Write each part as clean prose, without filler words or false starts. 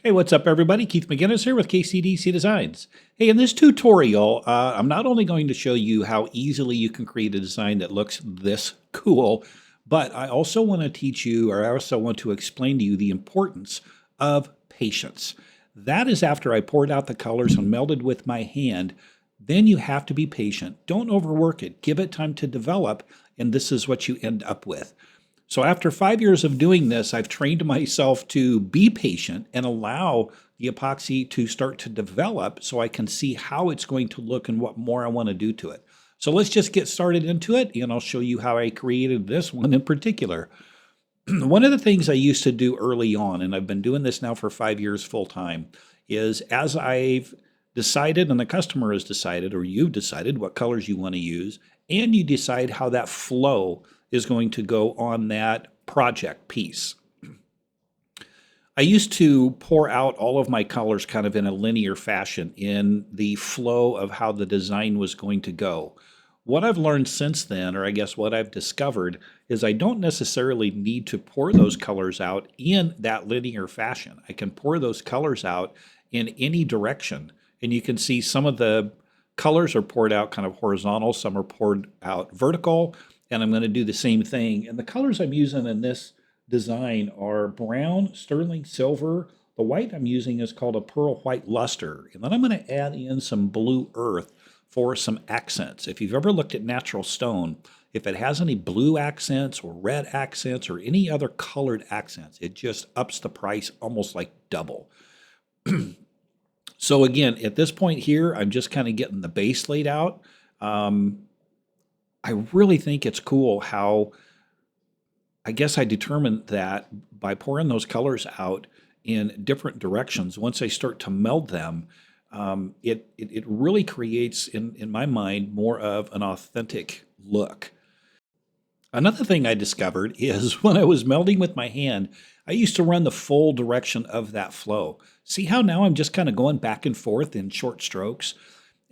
Hey, what's up, everybody? Keith McGinnis here with KCDC Designs. Hey, in this tutorial, I'm not only going to show you how easily you can create a design that looks this cool, but I also want to teach you, or I also want to explain to you the importance of patience. That is after I poured out the colors and melded with my hand. Then you have to be patient. Don't overwork it. Give it time to develop, and this is what you end up with. So after 5 years of doing this, I've trained myself to be patient and allow the epoxy to start to develop so I can see how it's going to look and what more I want to do to it. So let's just get started into it, and I'll show you how I created this one in particular. One of the things I used to do early on, and I've been doing this now for 5 years full time, is as I've decided and the customer has decided, or you've decided what colors you want to use, and you decide how that flow is going to go on that project piece. I used to pour out all of my colors kind of in a linear fashion in the flow of how the design was going to go. What I've learned since then, or I guess what I've discovered, is I don't necessarily need to pour those colors out in that linear fashion. I can pour those colors out in any direction. And you can see some of the colors are poured out kind of horizontal, some are poured out vertical, and I'm going to do the same thing. And the colors I'm using in this design are brown, sterling silver. The white I'm using is called a pearl white luster. And then I'm going to add in some blue earth for some accents. If you've ever looked at natural stone, if it has any blue accents or red accents or any other colored accents, it just ups the price almost like double. So again, at this point here, I'm just kind of getting the base laid out. I really think it's cool how I guess I determined that by pouring those colors out in different directions, once I start to meld them, it really creates, in my mind, more of an authentic look. Another thing I discovered is when I was melding with my hand, I used to run the full direction of that flow. See how now I'm just kind of going back and forth in short strokes?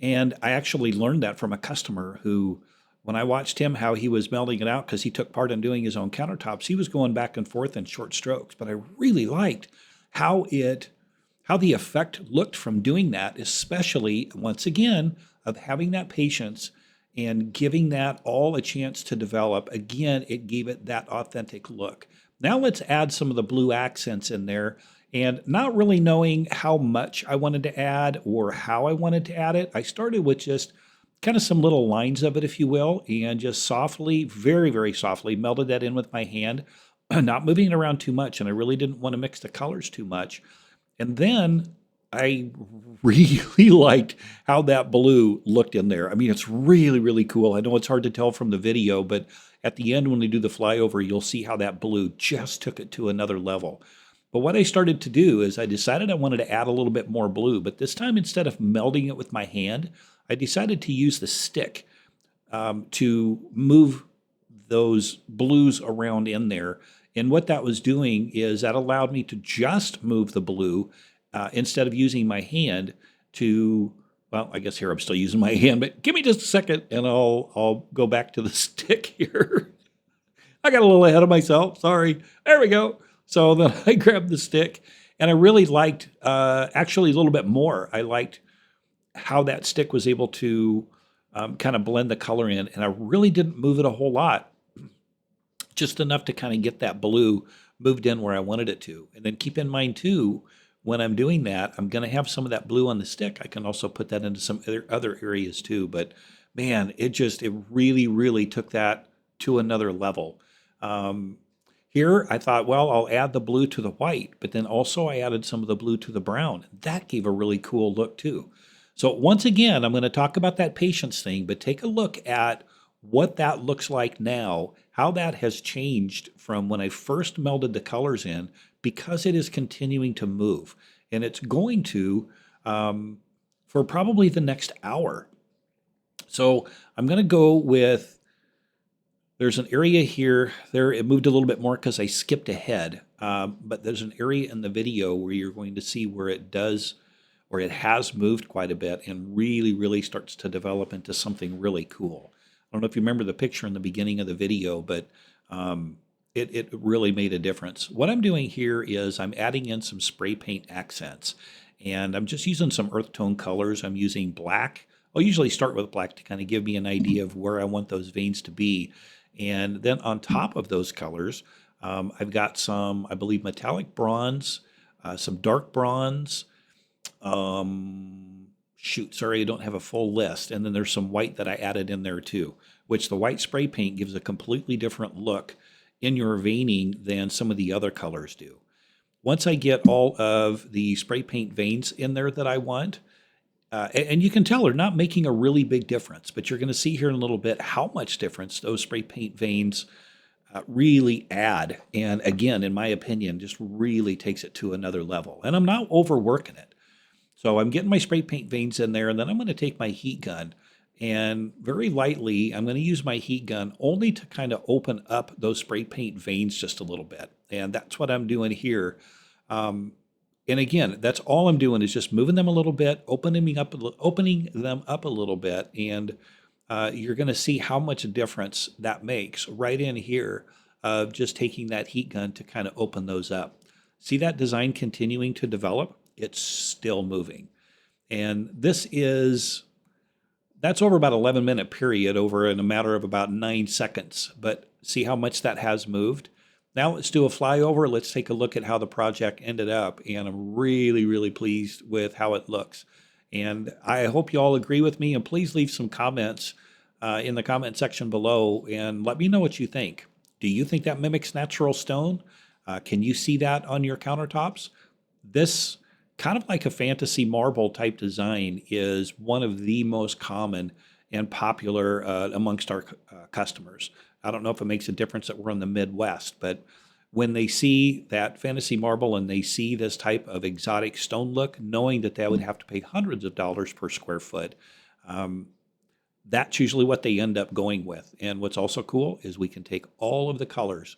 And I actually learned that from a customer who, when I watched him, how he was melding it out, because he took part in doing his own countertops, he was going back and forth in short strokes. But I really liked how the effect looked from doing that, especially, once again, of having that patience and giving that all a chance to develop. Again, it gave it that authentic look. Now let's add some of the blue accents in there. And not really knowing how much I wanted to add or how I wanted to add it, I started with just kind of some little lines of it, if you will, and just softly, very, very softly melded that in with my hand, not moving it around too much. And I really didn't want to mix the colors too much. And then I really liked how that blue looked in there. I mean, it's really, really cool. I know it's hard to tell from the video, but at the end when we do the flyover, you'll see how that blue just took it to another level. But what I started to do is I decided I wanted to add a little bit more blue, but this time instead of melding it with my hand, I decided to use the stick to move those blues around in there. And what that was doing is that allowed me to just move the blue instead of using my hand to, well, I guess here I'm still using my hand, but give me just a second and I'll go back to the stick here. I got a little ahead of myself, sorry. There we go. So then I grabbed the stick, and I really liked, actually a little bit more, I liked how that stick was able to kind of blend the color in, and I really didn't move it a whole lot, just enough to kind of get that blue moved in where I wanted it to. And then keep in mind too, when I'm doing that, I'm going to have some of that blue on the stick. I can also put that into some other areas too, but man, it really, really took that to another level. Here, I thought, well, I'll add the blue to the white, but then also I added some of the blue to the brown. That gave a really cool look too. So once again, I'm going to talk about that patience thing, but take a look at what that looks like now, how that has changed from when I first melded the colors in, because it is continuing to move. And it's going to for probably the next hour. So I'm going to go with, there's an area here, there it moved a little bit more because I skipped ahead, but there's an area in the video where you're going to see where it does, or it has moved quite a bit and really, really starts to develop into something really cool. I don't know if you remember the picture in the beginning of the video, but it really made a difference. What I'm doing here is I'm adding in some spray paint accents, and I'm just using some earth tone colors. I'm using black. I'll usually start with black to kind of give me an idea of where I want those veins to be. And then on top of those colors, I've got some, I believe, metallic bronze, some dark bronze, shoot, sorry, I don't have a full list. And then there's some white that I added in there too, which the white spray paint gives a completely different look in your veining than some of the other colors do. Once I get all of the spray paint veins in there that I want, and you can tell they're not making a really big difference, but you're going to see here in a little bit how much difference those spray paint veins really add. And again, in my opinion, just really takes it to another level. And I'm not overworking it. So I'm getting my spray paint veins in there, and then I'm going to take my heat gun and very lightly, I'm going to use my heat gun only to kind of open up those spray paint veins just a little bit. And that's what I'm doing here. And again, that's all I'm doing is just moving them a little bit, opening them up a little bit, and you're going to see how much difference that makes right in here of just taking that heat gun to kind of open those up. See that design continuing to develop? It's still moving. And that's over about 11-minute period over in a matter of about 9 seconds. But see how much that has moved? Now let's do a flyover. Let's take a look at how the project ended up. And I'm really, really pleased with how it looks. And I hope you all agree with me. And please leave some comments in the comment section below and let me know what you think. Do you think that mimics natural stone? Can you see that on your countertops? This kind of like a fantasy marble type design is one of the most common and popular amongst our customers. I don't know if it makes a difference that we're in the Midwest, but when they see that fantasy marble and they see this type of exotic stone look, knowing that they would have to pay hundreds of dollars per square foot, that's usually what they end up going with. And what's also cool is we can take all of the colors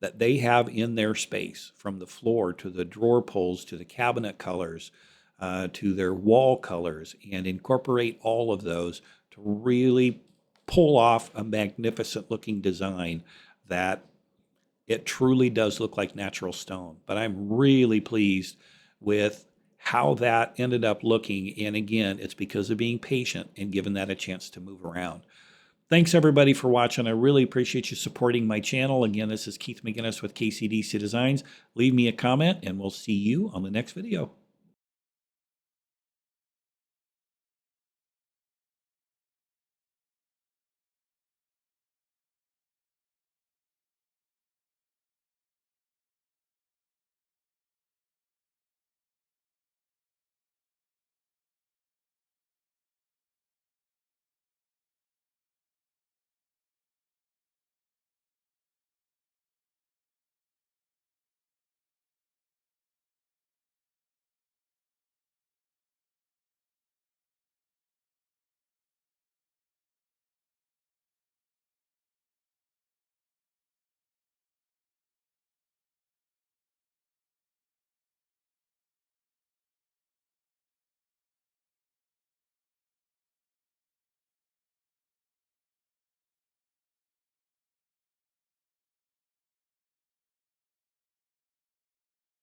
that they have in their space, from the floor to the drawer pulls to the cabinet colors to their wall colors, and incorporate all of those to really pull off a magnificent looking design that it truly does look like natural stone. But I'm really pleased with how that ended up looking. And again, it's because of being patient and giving that a chance to move around. Thanks everybody for watching. I really appreciate you supporting my channel. Again, this is Keith McGinnis with KCDC Designs. Leave me a comment and we'll see you on the next video.